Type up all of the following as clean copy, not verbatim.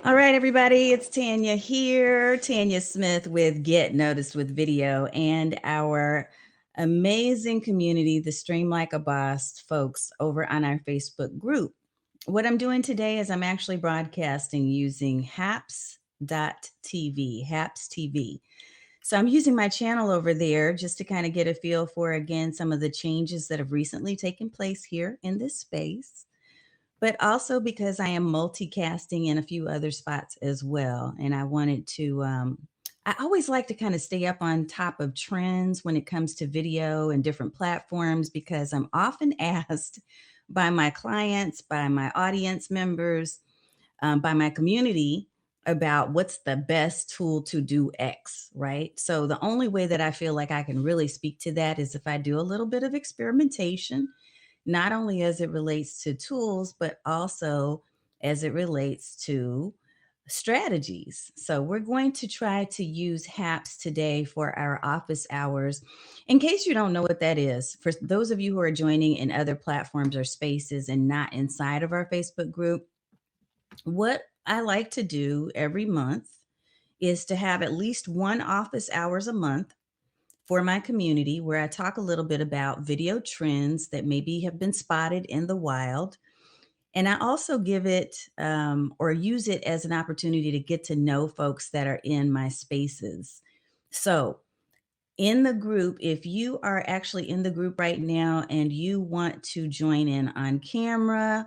All right, everybody, it's Tanya here, Tanya Smith with Get Noticed with Video, and our amazing community, the Stream Like a Boss folks over on our Facebook group. What I'm doing today is I'm actually broadcasting using haps.tv, Haps TV. So I'm using my channel over there just to kind of get a feel for, again, some of the changes that have recently taken place here in this space, but also because I am multicasting in a few other spots as well. And I wanted to, I always like to kind of stay up on top of trends when it comes to video and different platforms, because I'm often asked by my clients, by my audience members, by my community about what's the best tool to do X, right? So the only way that I feel like I can really speak to that is if I do a little bit of experimentation, not only as it relates to tools, but also as it relates to strategies. So we're going to try to use HAPS today for our office hours. In case you don't know what that is, for those of you who are joining in other platforms or spaces and not inside of our Facebook group, what I like to do every month is to have at least one office hours a month for my community where I talk a little bit about video trends that maybe have been spotted in the wild. And I also give it or use it as an opportunity to get to know folks that are in my spaces. So, in the group, if you are actually in the group right now and you want to join in on camera,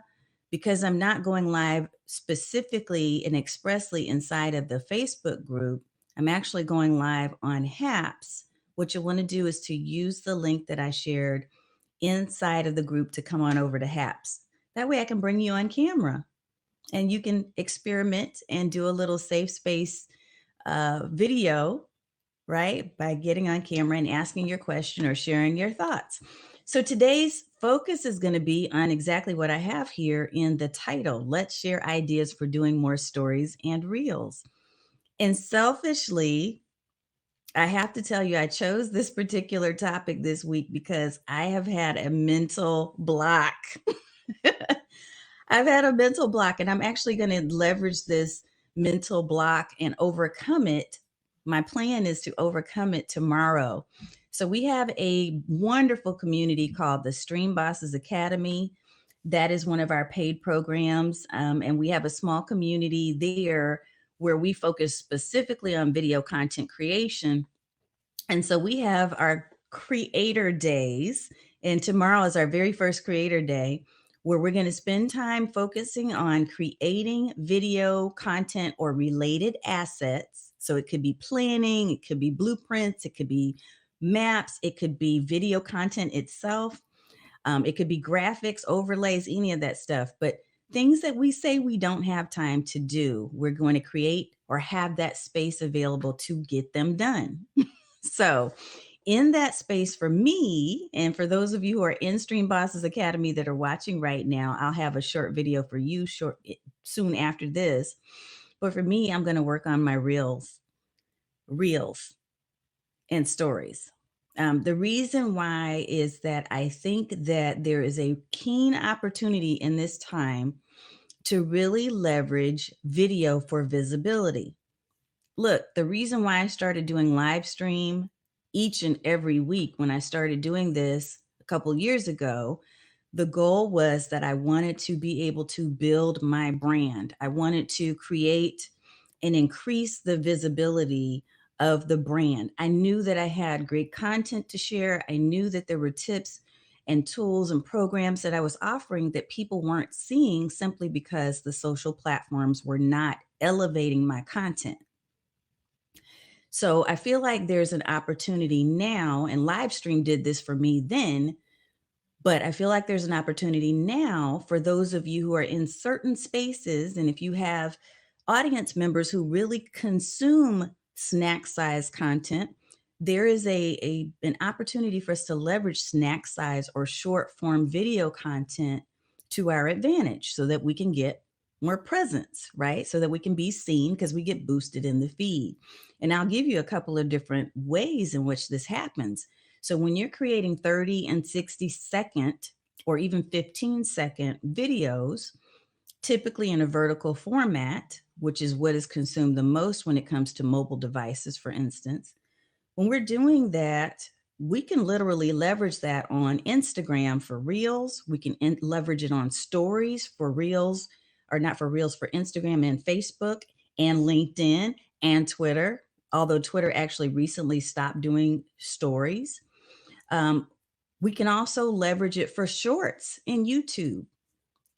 because I'm not going live specifically and expressly inside of the Facebook group, I'm actually going live on HAPS. What you'll want to do is to use the link that I shared inside of the group to come on over to HAPS. That way I can bring you on camera and you can experiment and do a little safe space video, right? By getting on camera and asking your question or sharing your thoughts. So today's focus is going to be on exactly what I have here in the title. Let's share ideas for doing more stories and reels. And selfishly, I have to tell you, I chose this particular topic this week because I have had a mental block. I've had a mental block, and I'm actually going to leverage this mental block and overcome it. My plan is to overcome it tomorrow. So, we have a wonderful community called the Stream Bosses Academy. That is one of our paid programs. And we have a small community there where we focus specifically on video content creation. And so we have our creator days, and tomorrow is our very first creator day where we're going to spend time focusing on creating video content or related assets. So it could be planning, it could be blueprints, it could be maps, it could be video content itself, it could be graphics, overlays, any of that stuff. But things that we say we don't have time to do, we're going to create or have that space available to get them done. So, in that space for me, and for those of you who are in Stream Bosses Academy that are watching right now, I'll have a short video for you soon after this. But for me, I'm going to work on my reels and stories. The reason why is that I think that there is a keen opportunity in this time to really leverage video for visibility. Look, the reason why I started doing live stream each and every week when I started doing this a couple years ago, the goal was that I wanted to be able to build my brand. I wanted to create and increase the visibility of the brand. I knew that I had great content to share. I knew that there were tips and tools and programs that I was offering that people weren't seeing simply because the social platforms were not elevating my content. So I feel like there's an opportunity now, and Livestream did this for me then, but I feel like there's an opportunity now for those of you who are in certain spaces. And if you have audience members who really consume snack size content, there is an opportunity for us to leverage snack size or short form video content to our advantage so that we can get more presence, right? So that we can be seen because we get boosted in the feed. And I'll give you a couple of different ways in which this happens. So when you're creating 30 and 60-second or even 15-second videos, typically in a vertical format, which is what is consumed the most when it comes to mobile devices, for instance, when we're doing that, we can literally leverage that on Instagram for reels. We can leverage it on stories for reels, or not for reels, for Instagram and Facebook and LinkedIn and Twitter. Although Twitter actually recently stopped doing stories. Um, we can also leverage it for shorts in YouTube.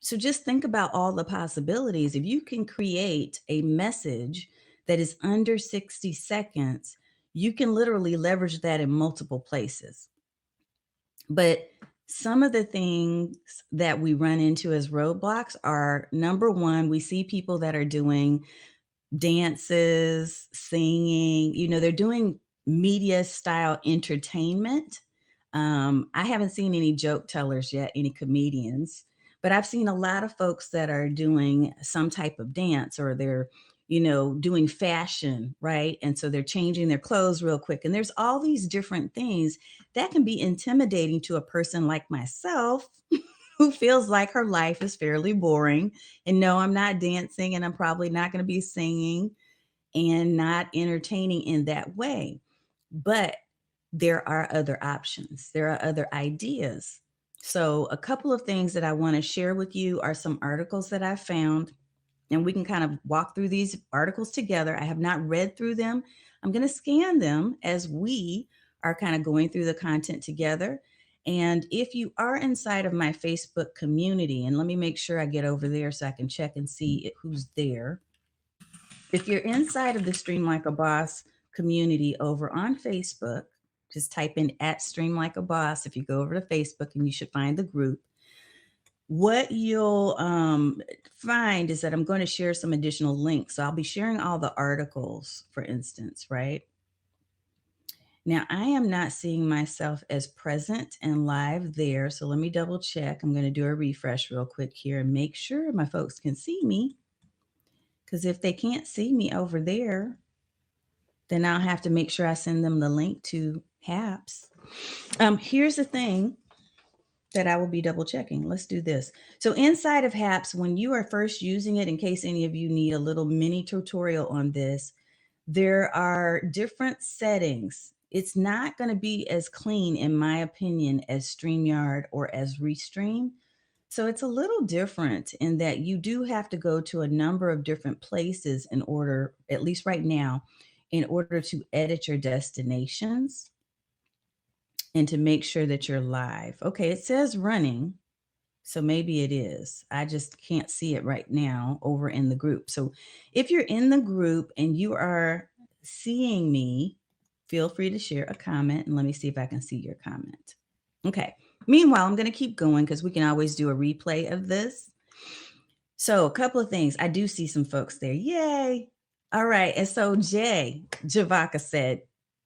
So just think about all the possibilities. If you can create a message that is under 60 seconds, you can literally leverage that in multiple places. But some of the things that we run into as roadblocks are, number one, we see people that are doing dances, singing, they're doing media style entertainment. I haven't seen any joke tellers yet, any comedians, but I've seen a lot of folks that are doing some type of dance, or they're, doing fashion, right? And so they're changing their clothes real quick. And there's all these different things that can be intimidating to a person like myself who feels like her life is fairly boring. And no, I'm not dancing, and I'm probably not going to be singing and not entertaining in that way. But there are other options, there are other ideas. So, a couple of things that I want to share with you are some articles that I found, and we can kind of walk through these articles together. I have not read through them. I'm going to scan them as we are kind of going through the content together. And if you are inside of my Facebook community, and let me make sure I get over there so I can check and see who's there. If you're inside of the Stream Like a Boss community over on Facebook, just type in at Stream Like a Boss. If you go over to Facebook, and you should find the group. What you'll find is that I'm going to share some additional links. So I'll be sharing all the articles, for instance, right? Now, I am not seeing myself as present and live there. So let me double check. I'm going to do a refresh real quick here and make sure my folks can see me. Because if they can't see me over there, then I'll have to make sure I send them the link to HAPS. Here's the thing that I will be double checking. Let's do this. So inside of HAPS, when you are first using it, in case any of you need a little mini tutorial on this, there are different settings. It's not going to be as clean, in my opinion, as StreamYard or as Restream. So it's a little different in that you do have to go to a number of different places in order, at least right now, in order to edit your destinations and to make sure that you're live. Okay, it says running, so maybe it is. I just can't see it right now over in the group. So if you're in the group and you are seeing me, feel free to share a comment, and let me see if I can see your comment. Okay. Meanwhile, I'm going to keep going because we can always do a replay of this. So a couple of things. I do see some folks there. Yay. All right. And so Javaka said,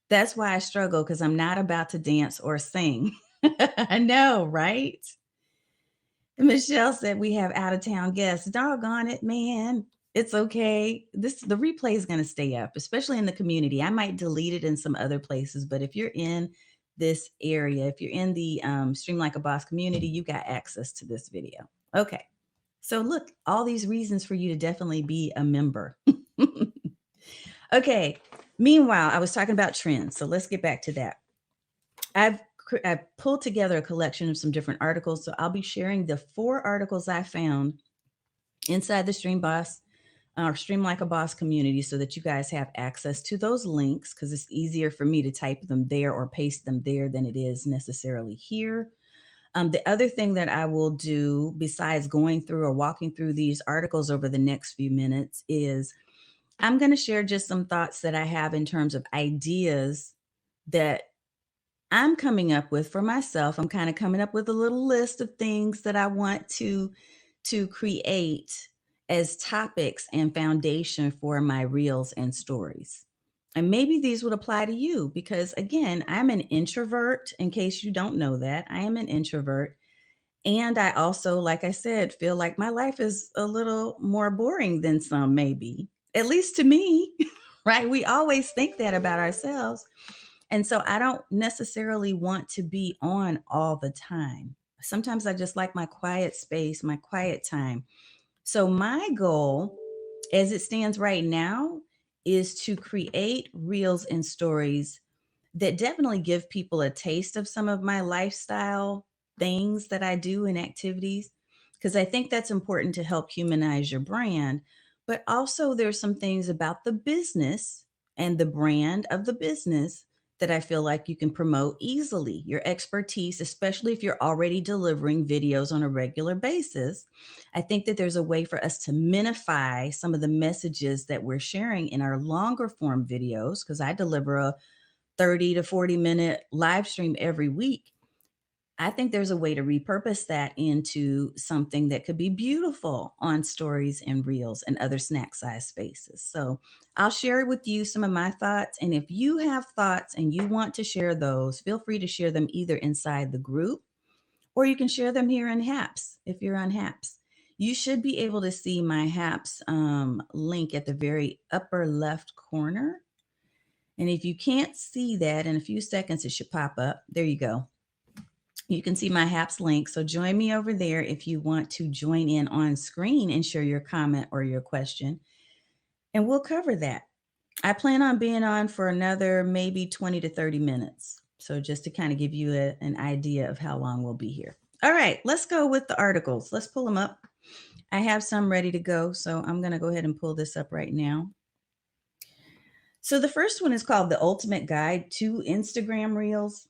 that's why I struggle, because I'm not about to dance or sing. I know, right? And Michelle said we have out of town guests. Doggone it, man. It's okay. The replay is going to stay up, especially in the community. I might delete it in some other places, but if you're in this area, if you're in the Stream Like a Boss community, you got access to this video. Okay. So look, all these reasons for you to definitely be a member. Okay. Meanwhile, I was talking about trends. So let's get back to that. I've pulled together a collection of some different articles. So I'll be sharing the 4 articles I found inside the Stream Like a Boss community, so that you guys have access to those links, because it's easier for me to type them there or paste them there than it is necessarily here. The other thing that I will do, besides going through or walking through these articles over the next few minutes, is I'm going to share just some thoughts that I have in terms of ideas that I'm coming up with for myself. I'm kind of coming up with a little list of things that I want to create as topics and foundation for my reels and stories. And maybe these would apply to you, because again, I'm an introvert. In case you don't know that, I am an introvert. And I also, like I said, feel like my life is a little more boring than some, maybe, at least to me, right? We always think that about ourselves. And so I don't necessarily want to be on all the time. Sometimes I just like my quiet space, my quiet time. So my goal as it stands right now, is to create reels and stories that definitely give people a taste of some of my lifestyle things that I do and activities. Because I think that's important to help humanize your brand. But also, there's some things about the business and the brand of the business that I feel like you can promote easily. Your expertise, especially if you're already delivering videos on a regular basis. I think that there's a way for us to minify some of the messages that we're sharing in our longer form videos, because I deliver a 30 to 40-minute live stream every week. I think there's a way to repurpose that into something that could be beautiful on stories and reels and other snack size spaces. So I'll share with you some of my thoughts. And if you have thoughts and you want to share those, feel free to share them either inside the group or you can share them here in HAPS if you're on HAPS. You should be able to see my HAPS link at the very upper left corner. And if you can't see that, in a few seconds, it should pop up. There you go. You can see my HAPS link. So join me over there if you want to join in on screen and share your comment or your question. And we'll cover that. I plan on being on for another maybe 20 to 30 minutes. So just to kind of give you an idea of how long we'll be here. All right, let's go with the articles. Let's pull them up. I have some ready to go. So I'm going to go ahead and pull this up right now. So the first one is called The Ultimate Guide to Instagram Reels.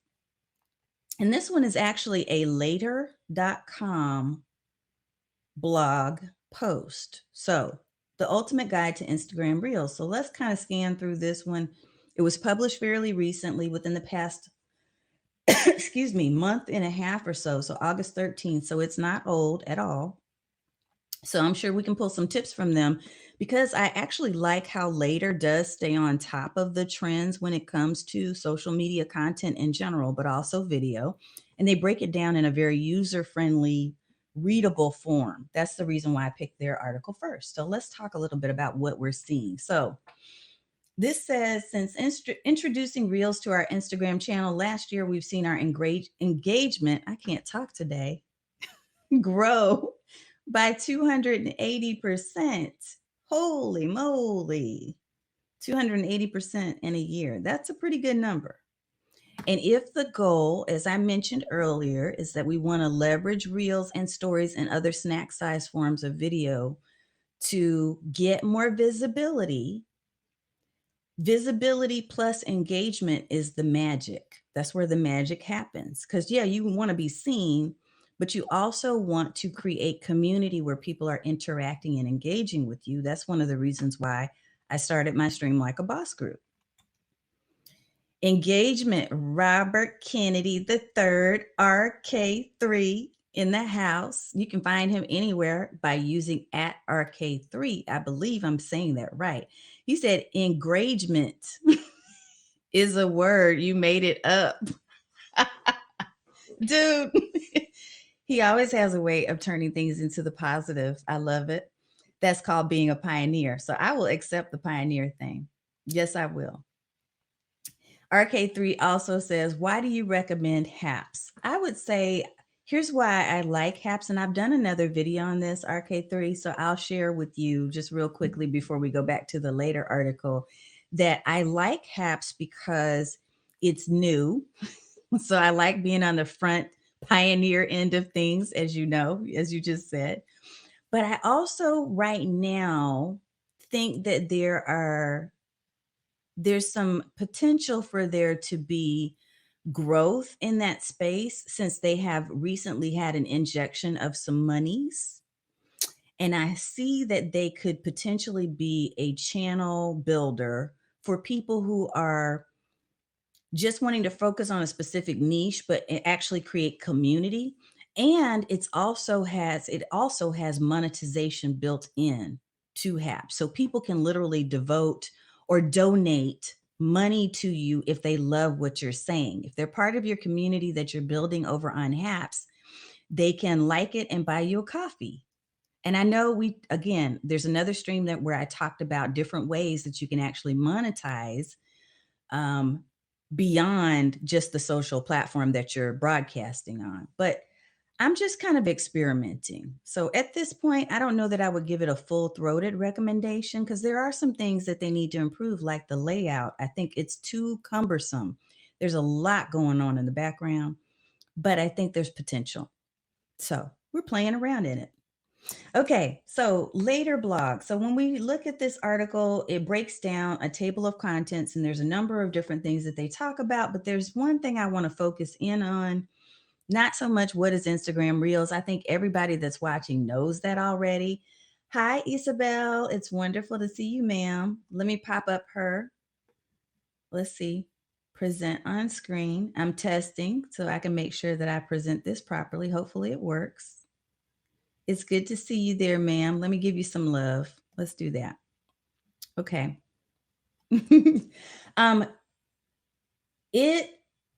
And this one is actually a later.com blog post. So The Ultimate Guide to Instagram Reels. So let's kind of scan through this one. It was published fairly recently within the past, excuse me, month and a half or so. So August 13th. So it's not old at all. So I'm sure we can pull some tips from them because I actually like how Later does stay on top of the trends when it comes to social media content in general, but also video. And they break it down in a very user-friendly, readable form. That's the reason why I picked their article first. So let's talk a little bit about what we're seeing. So this says, since introducing Reels to our Instagram channel last year, we've seen our engagement, I can't talk today, grow by 280%. Holy moly. 280% in a year. That's a pretty good number. And if the goal, as I mentioned earlier, is that we want to leverage reels and stories and other snack size forms of video to get more visibility, visibility plus engagement is the magic. That's where the magic happens. Because, yeah, you want to be seen, but you also want to create community where people are interacting and engaging with you. That's one of the reasons why I started my Stream Like a Boss group. Engagement, Robert Kennedy III, RK3 in the house. You can find him anywhere by using at RK3. I believe I'm saying that right. He said engagement is a word. You made it up. Dude, he always has a way of turning things into the positive. I love it. That's called being a pioneer. So I will accept the pioneer thing. Yes, I will. RK3 also says, why do you recommend HAPS? I would say, here's why I like HAPS. And I've done another video on this, RK3. So I'll share with you just real quickly before we go back to the later article that I like HAPS because it's new. So I like being on the front pioneer end of things, as you know, as you just said. But I also right now think that there's some potential for there to be growth in that space since they have recently had an injection of some monies. And I see that they could potentially be a channel builder for people who are just wanting to focus on a specific niche, but actually create community. And it also has monetization built in to HAPS. So people can literally devote or donate money to you if they love what you're saying. If they're part of your community that you're building over on HAPS, they can like it and buy you a coffee. And I know there's another stream where I talked about different ways that you can actually monetize beyond just the social platform that you're broadcasting on. But I'm just kind of experimenting. So at this point, I don't know that I would give it a full throated recommendation because there are some things that they need to improve, like the layout. I think it's too cumbersome. There's a lot going on in the background, but I think there's potential. So we're playing around in it. Okay, so later blog. So when we look at this article, it breaks down a table of contents, and there's a number of different things that they talk about, but there's one thing I want to focus in on. Not so much what is Instagram Reels. I think everybody that's watching knows that already. Hi, Isabel. It's wonderful to see you, ma'am. Let me pop up her. Let's see. Present on screen. I'm testing so I can make sure that I present this properly. Hopefully, it works. It's good to see you there, ma'am. Let me give you some love. Let's do that. Okay. um, it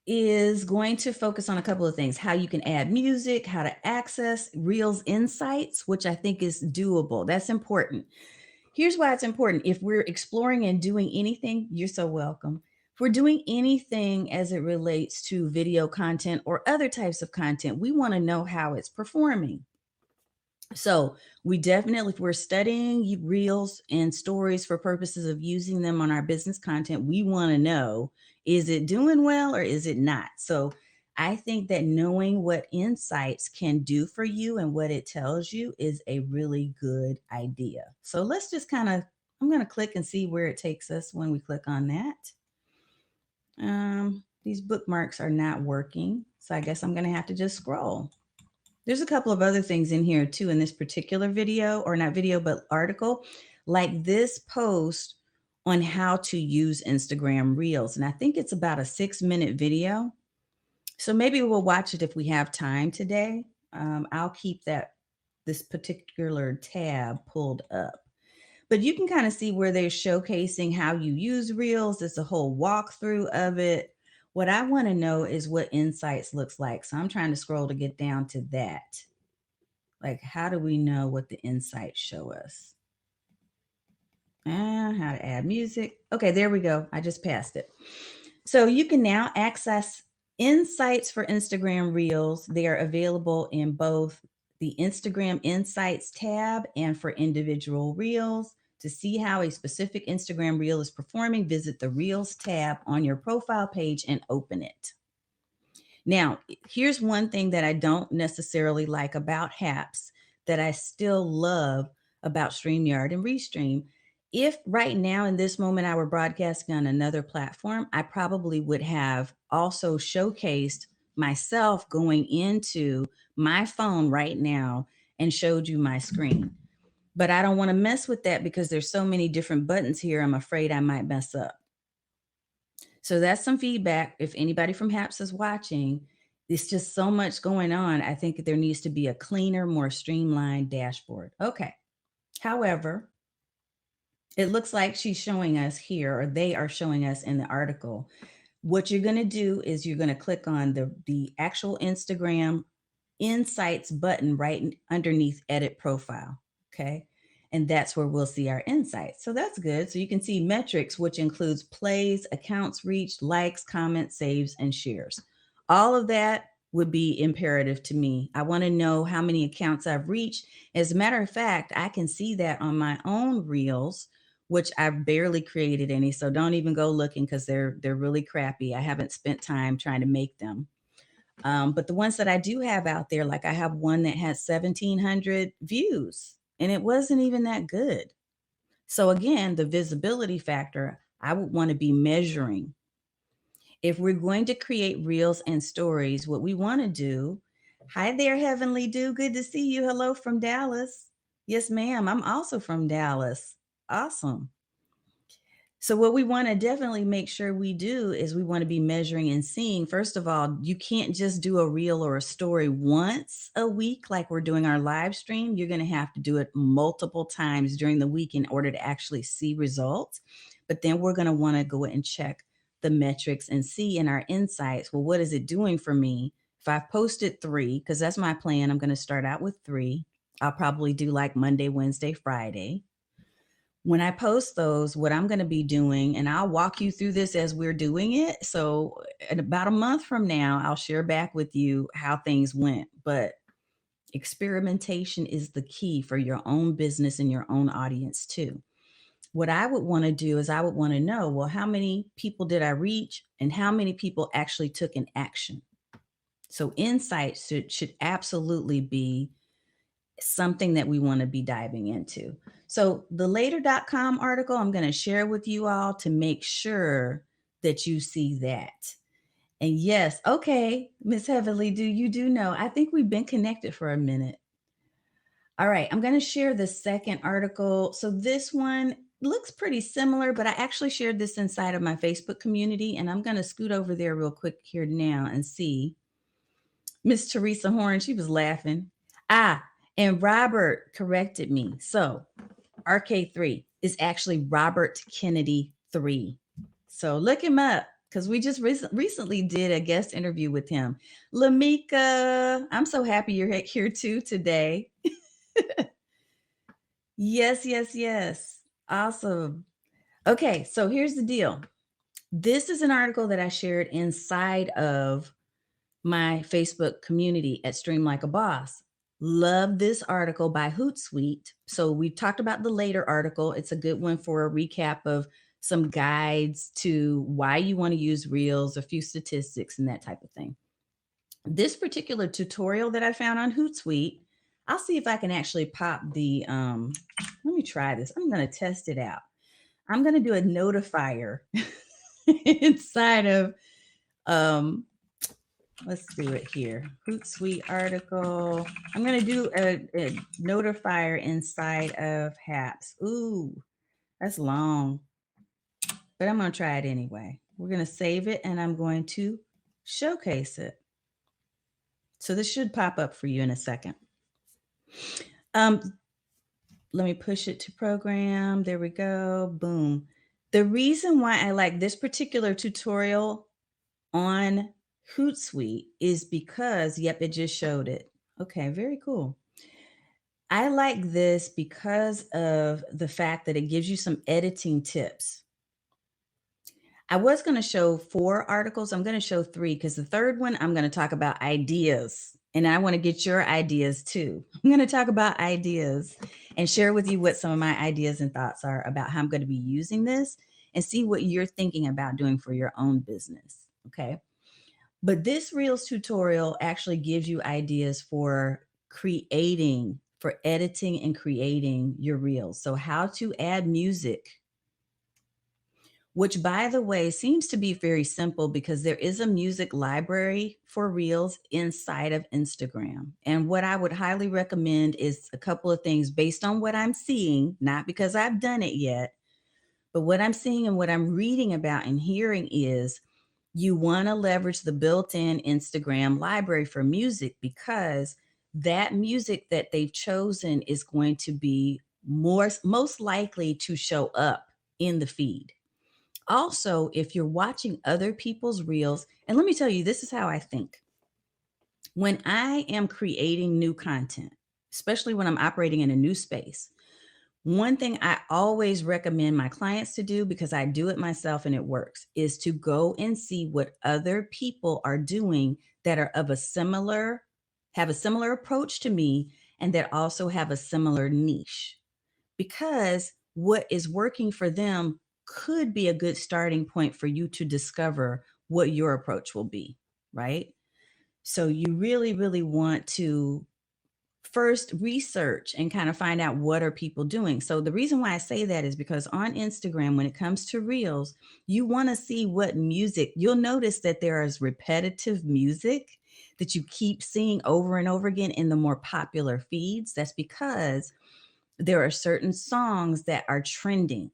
is going to focus on a couple of things: how you can add music, how to access Reels insights, which I think is doable. That's important. Here's why it's important. If we're exploring and doing anything, you're so welcome. If we're doing anything as it relates to video content or other types of content, we want to know how it's performing. So we definitely, if we're studying reels and stories for purposes of using them on our business content, we want to know, is it doing well or is it not? So I think that knowing what insights can do for you and what it tells you is a really good idea. So let's just kind of, I'm going to click and see where it takes us when we click on that. These bookmarks are not working. So I guess I'm going to have to just scroll. There's a couple of other things in here too in this particular video, or not video, but article, like this post on how to use Instagram Reels. And I think it's about a 6-minute video. So maybe we'll watch it if we have time today. I'll keep this particular tab pulled up. But you can kind of see where they're showcasing how you use Reels. It's a whole walkthrough of it. What I want to know is what insights looks like. So I'm trying to scroll to get down to that. Like, how do we know what the insights show us? How to add music. Okay, there we go. I just passed it. So you can now access insights for Instagram Reels. They are available in both the Instagram Insights tab and for individual Reels. To see how a specific Instagram Reel is performing, visit the Reels tab on your profile page and open it. Now, here's one thing that I don't necessarily like about Haps that I still love about StreamYard and Restream. If right now in this moment I were broadcasting on another platform, I probably would have also showcased myself going into my phone right now and showed you my screen. But I don't want to mess with that because there's so many different buttons here. I'm afraid I might mess up. So that's some feedback. If anybody from HAPS is watching, it's just so much going on. I think there needs to be a cleaner, more streamlined dashboard. Okay. However, it looks like she's showing us here, or they are showing us in the article. What you're going to do is you're going to click on the actual Instagram Insights button right underneath Edit Profile. Okay. And that's where we'll see our insights. So that's good. So you can see metrics, which includes plays, accounts reached, likes, comments, saves, and shares. All of that would be imperative to me. I want to know how many accounts I've reached. As a matter of fact, I can see that on my own Reels, which I've barely created any. So don't even go looking because they're really crappy. I haven't spent time trying to make them. But the ones that I do have out there, like I have one that has 1,700 views and it wasn't even that good. So again, the visibility factor, I would want to be measuring. If we're going to create reels and stories, what we want to do, hi there, Heavenly Dew. Good to see you. Hello from Dallas. Yes, ma'am. I'm also from Dallas. Awesome. So what we want to definitely make sure we do is we want to be measuring and seeing. First of all, you can't just do a reel or a story once a week like we're doing our live stream. You're going to have to do it multiple times during the week in order to actually see results. But then we're going to want to go and check the metrics and see in our insights, well, what is it doing for me? If I've posted 3, because that's my plan, I'm going to start out with 3. I'll probably do like Monday, Wednesday, Friday. When I post those, what I'm going to be doing, and I'll walk you through this as we're doing it. So in about a month from now, I'll share back with you how things went. But Experimentation is the key for your own business and your own audience too. What I would want to do is I would want to know, well, how many people did I reach and how many people actually took an action? So insights should absolutely be something that we want to be diving into. So the later.com article I'm going to share with you all to make sure that you see that. And yes, okay, Miss Heavenly, you do know? I think we've been connected for a minute. All right, I'm going to share the second article. So this one looks pretty similar, but I actually shared this inside of my Facebook community, and I'm going to scoot over there real quick here now and see. Miss Teresa Horn, she was laughing. And Robert corrected me. So RK3 is actually Robert Kennedy 3. So look him up because we just recently did a guest interview with him. Lamika, I'm so happy you're here too today. Yes, yes, yes. Awesome. Okay, so here's the deal. This is an article that I shared inside of my Facebook community at Stream Like a Boss. Love this article by Hootsuite. So we talked about the later article. It's a good one for a recap of some guides to why you want to use Reels, a few statistics, and that type of thing. This particular tutorial that I found on Hootsuite, I'll see if I can actually pop the, let me try this. I'm going to test it out. I'm going to do a notifier inside of, let's do it here. Hootsuite article. I'm going to do a notifier inside of HAPS. Ooh, that's long, but I'm going to try it anyway. We're going to save it and I'm going to showcase it. So this should pop up for you in a second. Let me push it to program. There we go. Boom. The reason why I like this particular tutorial on Hootsuite is because, yep, it just showed it. Okay, very cool. I like this because of the fact that it gives you some editing tips. I was going to show 4 articles. I'm going to show 3 because the third one, I'm going to talk about ideas. And I want to get your ideas too. I'm going to talk about ideas and share with you what some of my ideas and thoughts are about how I'm going to be using this and see what you're thinking about doing for your own business. Okay. But this Reels tutorial actually gives you ideas for creating, for editing and creating your Reels. So how to add music, which by the way, seems to be very simple because there is a music library for Reels inside of Instagram. And what I would highly recommend is a couple of things based on what I'm seeing, not because I've done it yet, but what I'm seeing and what I'm reading about and hearing is you want to leverage the built-in Instagram library for music because that music that they've chosen is going to be most likely to show up in the feed. Also, if you're watching other people's reels, and let me tell you, this is how I think. When I am creating new content, especially when I'm operating in a new space, one thing I always recommend my clients to do, because I do it myself and it works, is to go and see what other people are doing that are of have a similar approach to me, and that also have a similar niche. Because what is working for them could be a good starting point for you to discover what your approach will be, right? So you really, really want to first research and kind of find out what are people doing. So the reason why I say that is because on Instagram, when it comes to reels, you want to see what music. You'll notice that there is repetitive music that you keep seeing over and over again in the more popular feeds. That's because there are certain songs that are trending.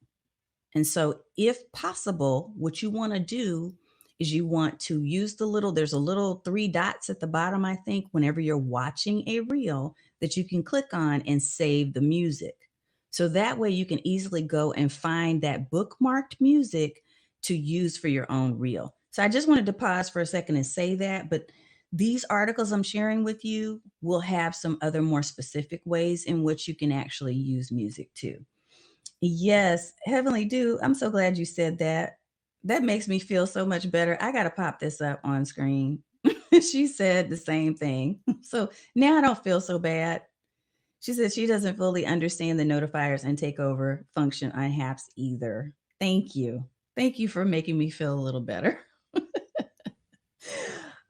And so if possible, what you want to do is you want to use there's a little 3 dots at the bottom, I think, whenever you're watching a reel that you can click on and save the music. So that way you can easily go and find that bookmarked music to use for your own reel. So I just wanted to pause for a second and say that, but these articles I'm sharing with you will have some other more specific ways in which you can actually use music too. Yes, Heavenly Dew, I'm so glad you said that. That makes me feel so much better. I got to pop this up on screen. She said the same thing. So now I don't feel so bad. She said she doesn't fully understand the notifiers and takeover function on apps either. Thank you. Thank you for making me feel a little better.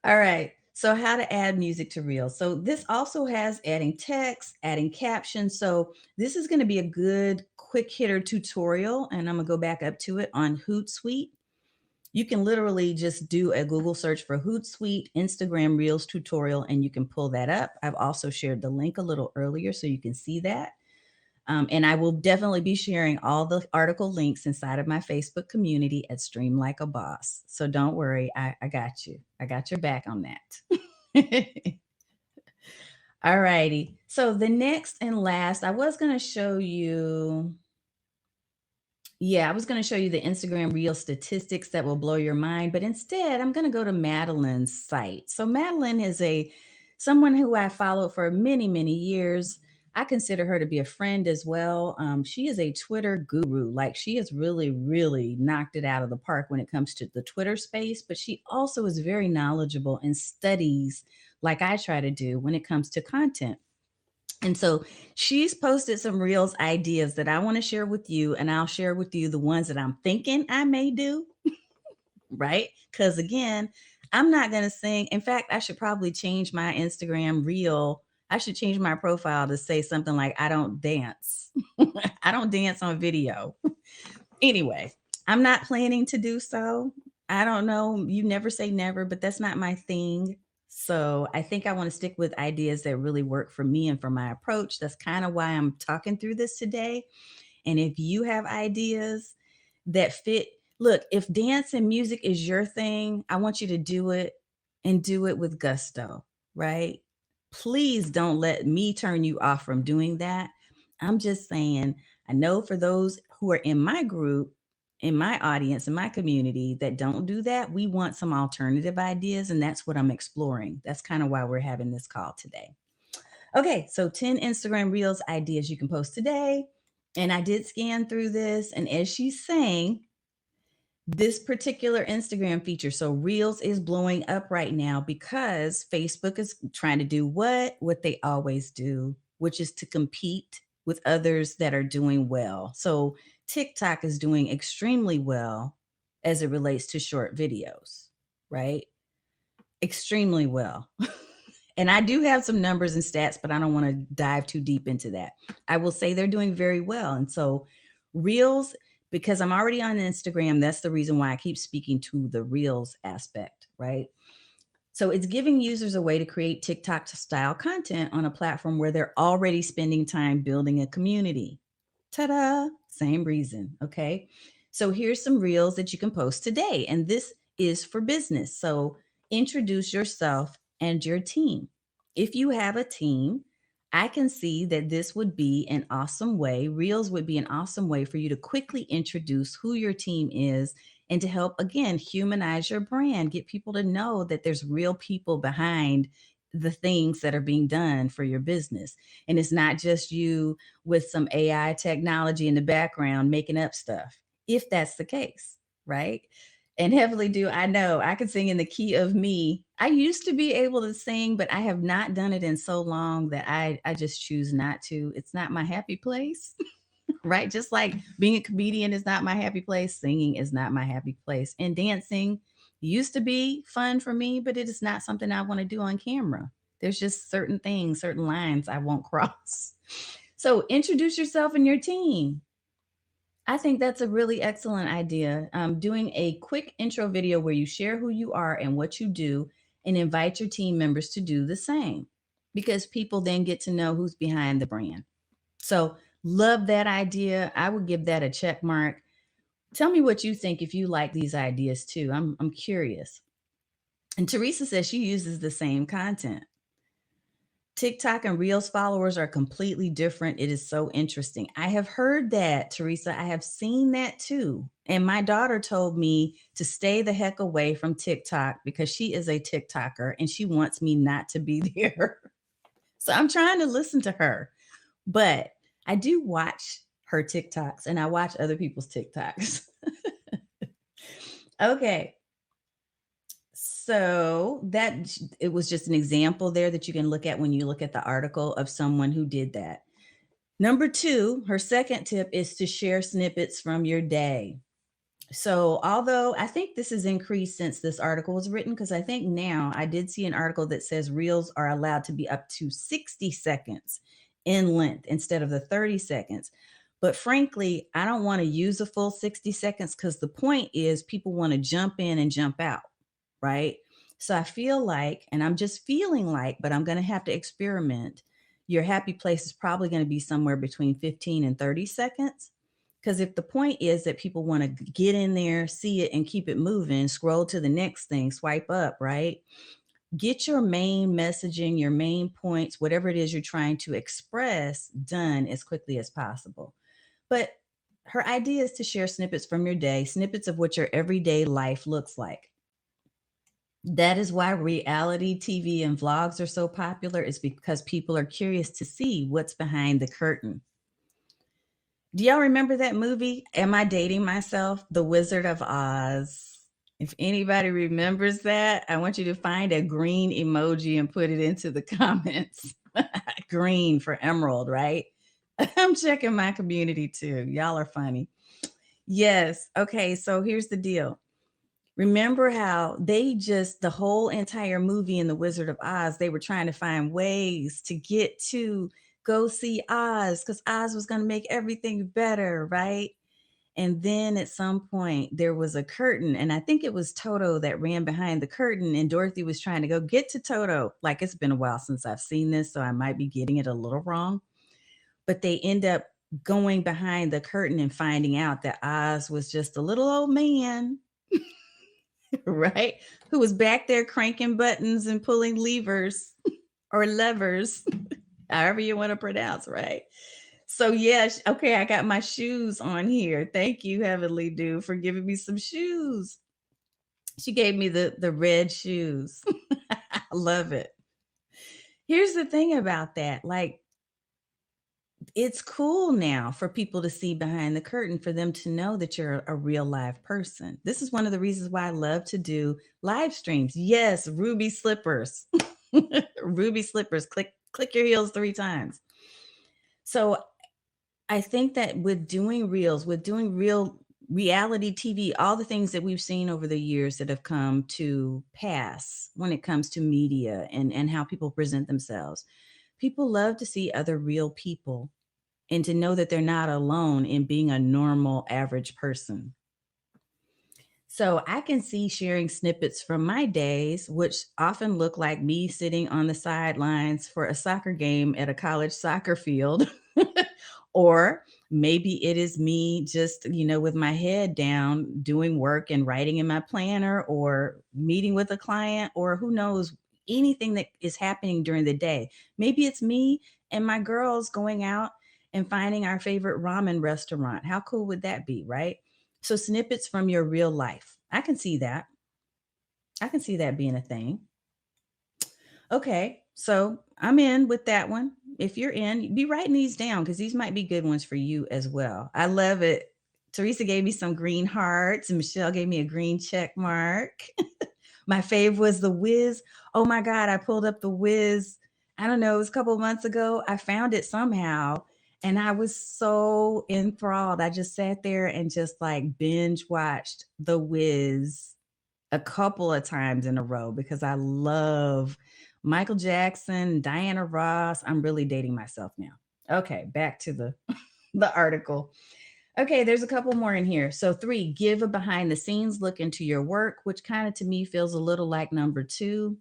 All right. So, how to add music to Reels. So, this also has adding text, adding captions. So, this is going to be a good quick hitter tutorial. And I'm going to go back up to it on Hootsuite. You can literally just do a Google search for Hootsuite Instagram Reels tutorial and you can pull that up. I've also shared the link a little earlier so you can see that. And I will definitely be sharing all the article links inside of my Facebook community at Stream Like a Boss. So don't worry, I got you. I got your back on that. All righty. So the next and last, I was going to show you. Yeah, I was going to show you the Instagram Reel statistics that will blow your mind, but instead I'm going to go to Madeline's site. So Madeline is someone who I followed for many, many years. I consider her to be a friend as well. She is a Twitter guru. Like she has really, really knocked it out of the park when it comes to the Twitter space, but she also is very knowledgeable and studies like I try to do when it comes to content. And so she's posted some Reels ideas that I want to share with you, and I'll share with you the ones that I'm thinking I may do, right? Because again, I'm not going to sing. In fact, I should probably change my Instagram Reel. I should change my profile to say something like, I don't dance. I don't dance on video. Anyway, I'm not planning to do so. I don't know. You never say never, but that's not my thing. So I think I want to stick with ideas that really work for me and for my approach. That's kind of why I'm talking through this today. And if you have ideas that fit, look, if dance and music is your thing, I want you to do it and do it with gusto, right? Please don't let me turn you off from doing that. I'm just saying, I know for those who are in my group, in my audience, in my community that don't do that, we want some alternative ideas. And that's what I'm exploring. That's kind of why we're having this call today. Okay, so 10 Instagram Reels ideas you can post today. And I did scan through this. And as she's saying, this particular Instagram feature, so Reels is blowing up right now because Facebook is trying to do what they always do, which is to compete with others that are doing well. So TikTok is doing extremely well as it relates to short videos, right? Extremely well. And I do have some numbers and stats, but I don't want to dive too deep into that. I will say they're doing very well. And so Reels, because I'm already on Instagram, that's the reason why I keep speaking to the Reels aspect, right? So it's giving users a way to create TikTok style content on a platform where they're already spending time building a community. Ta-da! Same reason, okay? So here's some reels that you can post today, and this is for business. So introduce yourself and your team. If you have a team, I can see that this would be an awesome way, reels would be an awesome way for you to quickly introduce who your team is and to help, again, humanize your brand, get people to know that there's real people behind the things that are being done for your business. And it's not just you with some AI technology in the background making up stuff, if that's the case, right? And heavily do I know I can sing in the key of me. I used to be able to sing, but I have not done it in so long that I just choose not to. It's not my happy place, right? Just like being a comedian is not my happy place, singing is not my happy place. And dancing used to be fun for me, but it is not something I want to do on camera. There's just certain things, certain lines I won't cross. So introduce yourself and your team. I think that's a really excellent idea. Doing a quick intro video where you share who you are and what you do and invite your team members to do the same because people then get to know who's behind the brand. So, love that idea. I would give that a check mark. Tell me what you think if you like these ideas too. I'm curious. And Teresa says she uses the same content. TikTok and Reels followers are completely different. It is so interesting. I have heard that, Teresa. I have seen that too. And my daughter told me to stay the heck away from TikTok because she is a TikToker and she wants me not to be there. So I'm trying to listen to her. But I do watch her TikToks and I watch other people's TikToks. Okay. So that it was just an example there that you can look at when you look at the article of someone who did that. Number two, her second tip is to share snippets from your day. So, although I think this has increased since this article was written, because I think now I did see an article that says reels are allowed to be up to 60 seconds in length instead of the 30 seconds. But frankly, I don't want to use a full 60 seconds because the point is people want to jump in and jump out, right? So I feel like, and I'm just feeling like, but I'm going to have to experiment. Your happy place is probably going to be somewhere between 15 and 30 seconds. Because if the point is that people want to get in there, see it, and keep it moving, scroll to the next thing, swipe up, right? Get your main messaging, your main points, whatever it is you're trying to express, done as quickly as possible. But her idea is to share snippets from your day, snippets of what your everyday life looks like. That is why reality TV and vlogs are so popular, is because people are curious to see what's behind the curtain. Do y'all remember that movie? Am I dating myself? The Wizard of Oz. If anybody remembers that, I want you to find a green emoji and put it into the comments. Green for emerald, right? I'm checking my community too. Y'all are funny. Yes. Okay. So here's the deal. Remember how the whole entire movie in The Wizard of Oz, they were trying to find ways to get to go see Oz because Oz was going to make everything better, right? And then at some point, there was a curtain, and I think it was Toto that ran behind the curtain, and Dorothy was trying to go get to Toto. Like, it's been a while since I've seen this, so I might be getting it a little wrong. But they end up going behind the curtain and finding out that Oz was just a little old man, right? Who was back there cranking buttons and pulling levers or levers, however you want to pronounce, right? So yes, okay, I got my shoes on here. Thank you, Heavenly Dew, for giving me some shoes. She gave me the red shoes. I love it. Here's the thing about that. Like, it's cool now for people to see behind the curtain, for them to know that you're a real live person. This is one of the reasons why I love to do live streams. Yes, ruby slippers. Ruby slippers. Click your heels 3 times. So I think that with doing reels, with doing real reality TV, all the things that we've seen over the years that have come to pass when it comes to media and how people present themselves, people love to see other real people and to know that they're not alone in being a normal, average person. So I can see sharing snippets from my days, which often look like me sitting on the sidelines for a soccer game at a college soccer field. Or maybe it is me just, with my head down doing work and writing in my planner or meeting with a client, or who knows, anything that is happening during the day. Maybe it's me and my girls going out and finding our favorite ramen restaurant. How cool would that be, right? So snippets from your real life. I can see that. I can see that being a thing. Okay, so I'm in with that one. If you're in, be writing these down because these might be good ones for you as well. I love it. Teresa gave me some green hearts, and Michelle gave me a green check mark. My fave was the Wiz. Oh my God, I pulled up the Wiz. I don't know, it was a couple of months ago. I found it somehow, and I was so enthralled. I just sat there and just like binge watched the Wiz a couple of times in a row because I love Michael Jackson, Diana Ross. I'm really dating myself now. Okay, back to the the article. Okay, there's a couple more in here. So 3, give a behind the scenes look into your work, which kind of to me feels a little like number 2.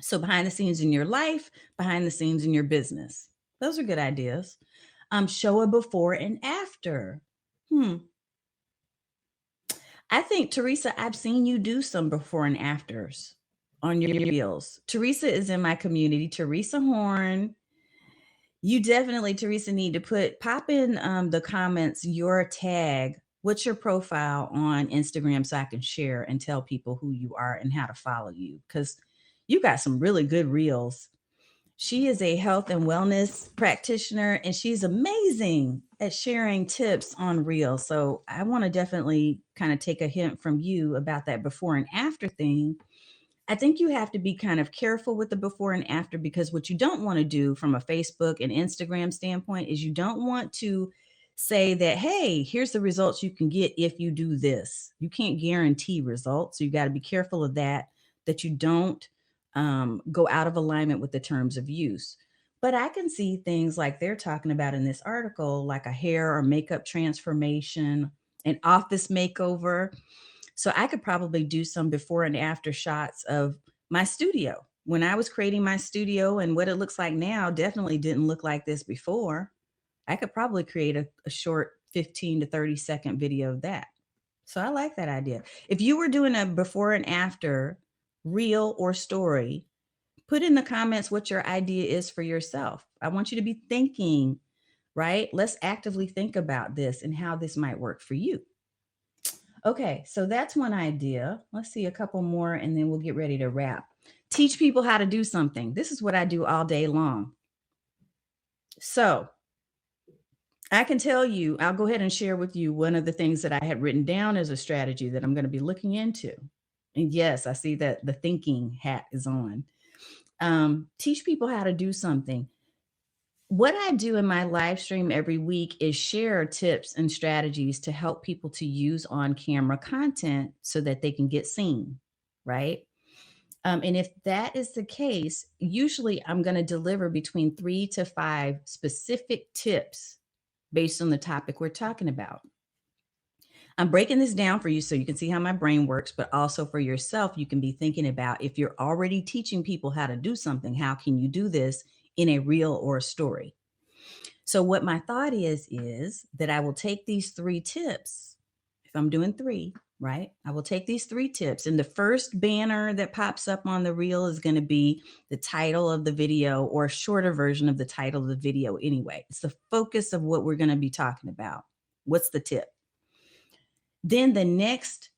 So behind the scenes in your life, behind the scenes in your business. Those are good ideas. Show a before and after. Hmm. I think, Teresa, I've seen you do some before and afters on your reels. Teresa is in my community. Teresa Horn. You definitely, Teresa, need to pop in the comments your tag. What's your profile on Instagram so I can share and tell people who you are and how to follow you? Because you got some really good reels. She is a health and wellness practitioner, and she's amazing at sharing tips on reels. So I want to definitely kind of take a hint from you about that before and after thing I think you have to be kind of careful with the before and after, because what you don't want to do from a Facebook and Instagram standpoint is you don't want to say that, hey, here's the results you can get if you do this. You can't guarantee results. So you got to be careful of that you don't go out of alignment with the terms of use. But I can see things like they're talking about in this article, like a hair or makeup transformation, an office makeover. So I could probably do some before and after shots of my studio. When I was creating my studio, and what it looks like now definitely didn't look like this before. I could probably create a short 15 to 30-second video of that. So I like that idea. If you were doing a before and after reel or story, put in the comments what your idea is for yourself. I want you to be thinking, right? Let's actively think about this and how this might work for you. Okay, so that's one idea. Let's see a couple more and then we'll get ready to wrap. Teach people how to do something. This is what I do all day long. So I can tell you, I'll go ahead and share with you one of the things that I had written down as a strategy that I'm going to be looking into. And yes, I see that the thinking hat is on. Teach people how to do something. What I do in my live stream every week is share tips and strategies to help people to use on camera content so that they can get seen, right? And if that is the case, usually I'm going to deliver between 3 to 5 specific tips based on the topic we're talking about. I'm breaking this down for you so you can see how my brain works, but also for yourself, you can be thinking about, if you're already teaching people how to do something, how can you do this in a reel or a story? So what my thought is that I will take these 3 tips. If I'm doing 3, right? I will take these 3 tips, and the first banner that pops up on the reel is going to be the title of the video, or a shorter version of the title of the video anyway. It's the focus of what we're going to be talking about. What's the tip? Then the next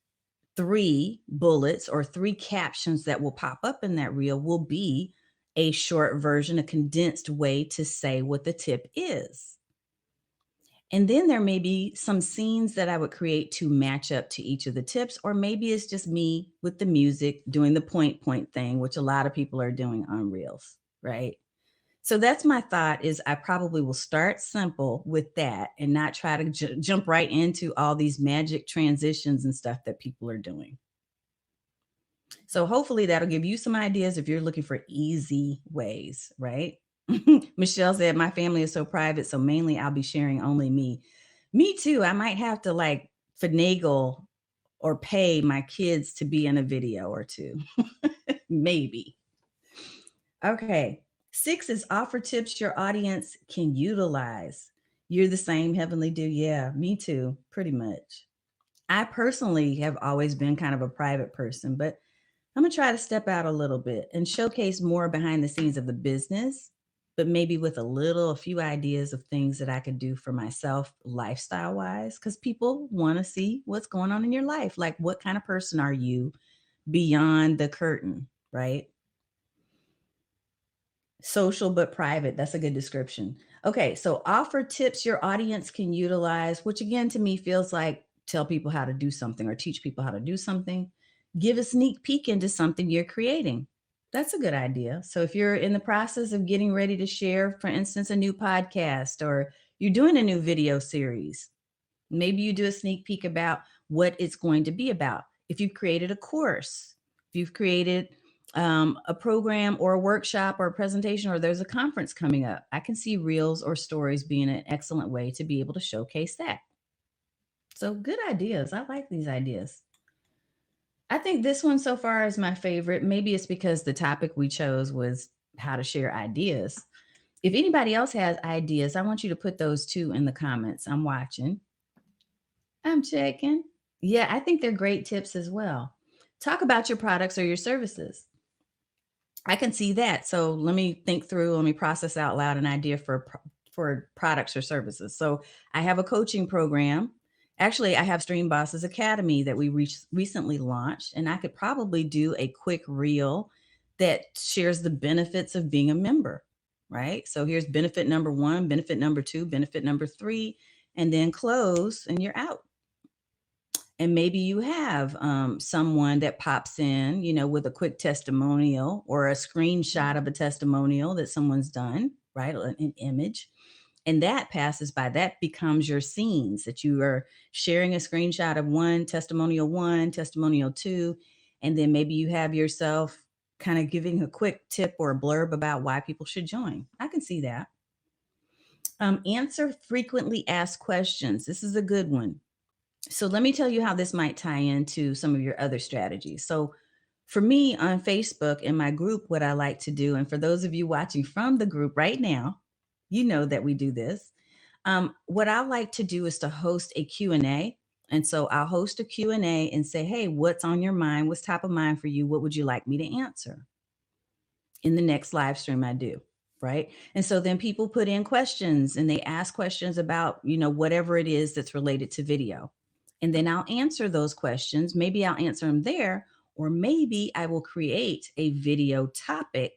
3 bullets or 3 captions that will pop up in that reel will be a short version, a condensed way to say what the tip is. And then there may be some scenes that I would create to match up to each of the tips, or maybe it's just me with the music doing the point thing, which a lot of people are doing on reels, right? So that's my thought, is I probably will start simple with that and not try to jump right into all these magic transitions and stuff that people are doing. So hopefully that'll give you some ideas if you're looking for easy ways, right? Michelle said, my family is so private, so mainly I'll be sharing only me. Me too. I might have to like finagle or pay my kids to be in a video or two. Maybe. Okay. 6 is offer tips your audience can utilize. You're the same, Heavenly Do. Yeah, me too, pretty much. I personally have always been kind of a private person, but I'm going to try to step out a little bit and showcase more behind the scenes of the business, but maybe with a few ideas of things that I could do for myself lifestyle wise, because people want to see what's going on in your life. Like, what kind of person are you beyond the curtain, right? Social but private. That's a good description. Okay, so offer tips your audience can utilize, which again to me feels like tell people how to do something or teach people how to do something. Give a sneak peek into something you're creating. That's a good idea. So if you're in the process of getting ready to share, for instance, a new podcast, or you're doing a new video series, maybe you do a sneak peek about what it's going to be about. If you've created a course, if you've created a program or a workshop or a presentation, or there's a conference coming up, I can see reels or stories being an excellent way to be able to showcase that. So good ideas. I like these ideas. I think this one so far is my favorite. Maybe it's because the topic we chose was how to share ideas. If anybody else has ideas, I want you to put those too in the comments. I'm watching. I'm checking. Yeah, I think they're great tips as well. Talk about your products or your services. I can see that. So let me think through, let me process out loud an idea for products or services. So I have a coaching program. Actually, I have Stream Bosses Academy that we recently launched, and I could probably do a quick reel that shares the benefits of being a member, right? So here's benefit number 1, benefit number 2, benefit number 3, and then close and you're out. And maybe you have someone that pops in, with a quick testimonial or a screenshot of a testimonial that someone's done, right? An image. And that passes by. That becomes your scenes that you are sharing a screenshot of one, testimonial two. And then maybe you have yourself kind of giving a quick tip or a blurb about why people should join. I can see that. Answer frequently asked questions. This is a good one. So let me tell you how this might tie into some of your other strategies. So for me on Facebook in my group, what I like to do, and for those of you watching from the group right now, you know that we do this. What I like to do is to host a Q&A. And so I'll host a Q&A and say, hey, what's on your mind? What's top of mind for you? What would you like me to answer in the next live stream I do? Right. And so then people put in questions and they ask questions about, whatever it is that's related to video. And then I'll answer those questions. Maybe I'll answer them there, or maybe I will create a video topic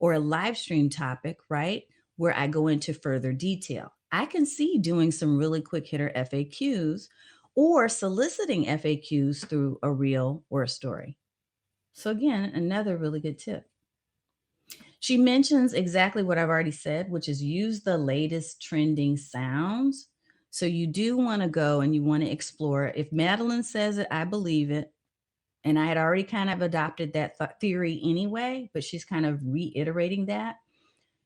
or a live stream topic, right? Where I go into further detail. I can see doing some really quick hitter FAQs or soliciting FAQs through a reel or a story. So again, another really good tip. She mentions exactly what I've already said, which is use the latest trending sounds. So you do want to go and you want to explore. If Madeline says it, I believe it. And I had already kind of adopted that theory anyway, but she's kind of reiterating that.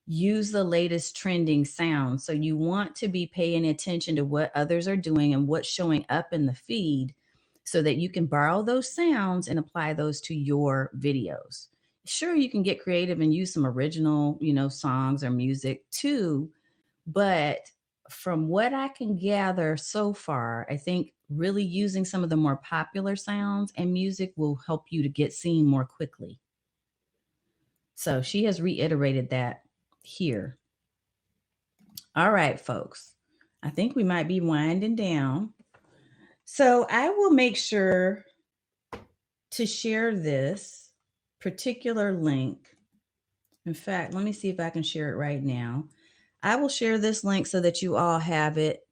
Use the latest trending sounds. So you want to be paying attention to what others are doing and what's showing up in the feed so that you can borrow those sounds and apply those to your videos. Sure, you can get creative and use some original, songs or music too, but from what I can gather so far, I think really using some of the more popular sounds and music will help you to get seen more quickly. So she has reiterated that here. All right, folks. I think we might be winding down. So I will make sure to share this particular link. In fact, let me see if I can share it right now. I will share this link so that you all have it.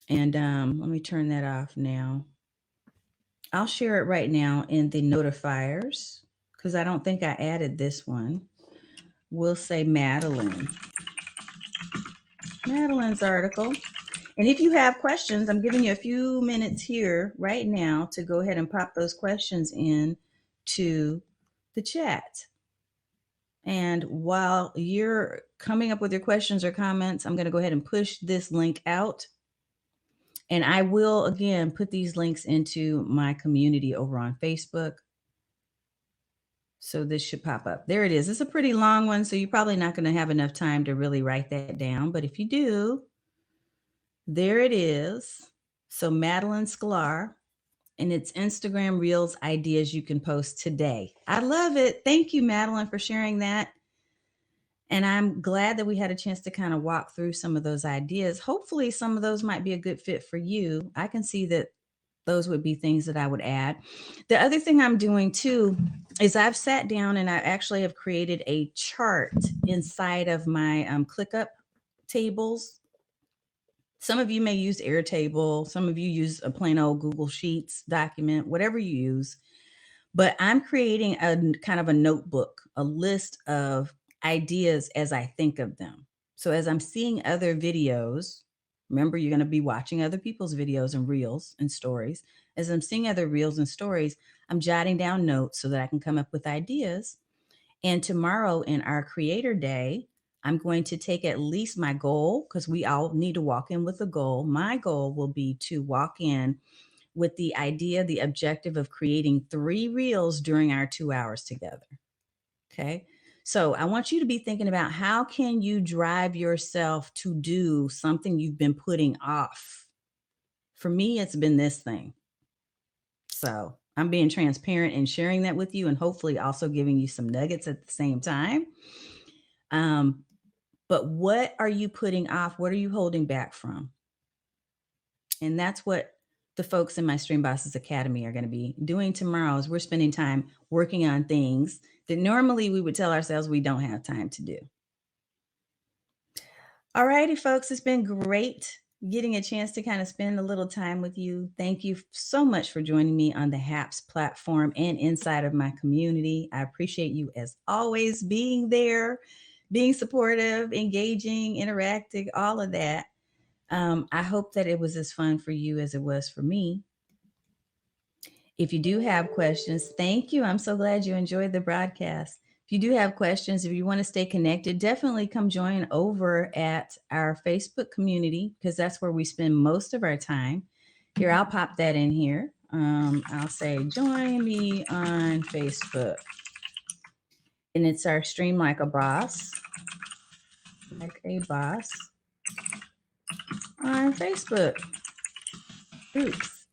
And let me turn that off now. I'll share it right now in the notifiers because I don't think I added this one. We'll say Madeline's article. And if you have questions, I'm giving you a few minutes here right now to go ahead and pop those questions in to the chat. And while you're coming up with your questions or comments, I'm going to go ahead and push this link out. And I will, again, put these links into my community over on Facebook. So this should pop up. There it is. It's a pretty long one, so you're probably not going to have enough time to really write that down. But if you do, there it is. So Madeline Sklar, and it's Instagram Reels ideas you can post today. I love it. Thank you, Madeline, for sharing that. And I'm glad that we had a chance to kind of walk through some of those ideas. Hopefully, some of those might be a good fit for you. I can see that those would be things that I would add. The other thing I'm doing too is I've sat down and I actually have created a chart inside of my ClickUp tables. Some of you may use Airtable. Some of you use a plain old Google Sheets document, whatever you use. But I'm creating a kind of a notebook, a list of ideas as I think of them. So as I'm seeing other videos, remember, you're going to be watching other people's videos and reels and stories. As I'm seeing other reels and stories, I'm jotting down notes so that I can come up with ideas. And tomorrow in our Creator Day, I'm going to take at least my goal, because we all need to walk in with a goal. My goal will be to walk in with the idea, the objective of creating 3 reels during our 2 hours together. Okay. So I want you to be thinking about how can you drive yourself to do something you've been putting off. For me, it's been this thing. So I'm being transparent and sharing that with you, and hopefully also giving you some nuggets at the same time. But what are you putting off? What are you holding back from? And that's what the folks in my Stream Bosses Academy are going to be doing tomorrow. Is we're spending time working on things that normally we would tell ourselves we don't have time to do. All righty, folks, it's been great getting a chance to kind of spend a little time with you. Thank you so much for joining me on the HAPS platform and inside of my community. I appreciate you as always being there, being supportive, engaging, interacting, all of that. I hope that it was as fun for you as it was for me. If you do have questions, thank you. I'm so glad you enjoyed the broadcast. If you do have questions, if you want to stay connected, definitely come join over at our Facebook community because that's where we spend most of our time. Here, I'll pop that in here. I'll say, join me on Facebook. And it's our Stream Like a Boss, like a boss on Facebook. Oops.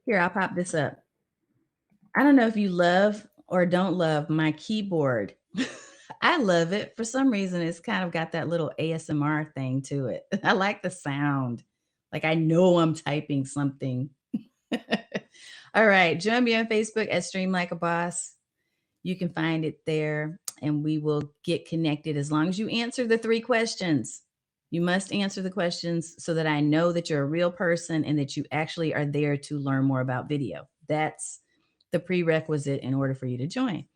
Here, I'll pop this up. I don't know if you love or don't love my keyboard. I love it. For some reason, it's kind of got that little ASMR thing to it. I like the sound. Like I know I'm typing something. All right. Join me on Facebook at Stream Like a Boss. You can find it there and we will get connected as long as you answer the 3 questions. You must answer the questions so that I know that you're a real person and that you actually are there to learn more about video. That's the prerequisite in order for you to join.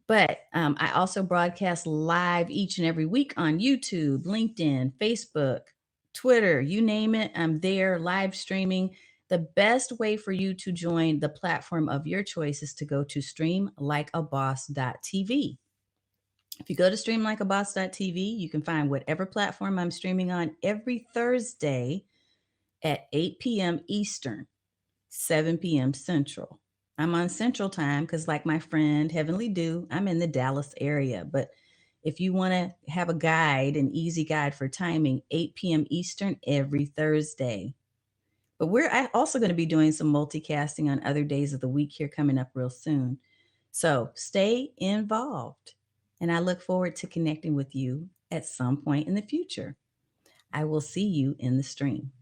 But I also broadcast live each and every week on YouTube, LinkedIn, Facebook, Twitter, you name it. I'm there live streaming. The best way for you to join the platform of your choice is to go to streamlikeaboss.tv. If you go to streamlikeaboss.tv, you can find whatever platform I'm streaming on every Thursday at 8 p.m. Eastern, 7 p.m. Central. I'm on Central Time because, like my friend Heavenly Dew, I'm in the Dallas area. But if you want to have a guide, an easy guide for timing, 8 p.m. Eastern every Thursday. But we're also going to be doing some multicasting on other days of the week here coming up real soon. So stay involved. And I look forward to connecting with you at some point in the future. I will see you in the stream.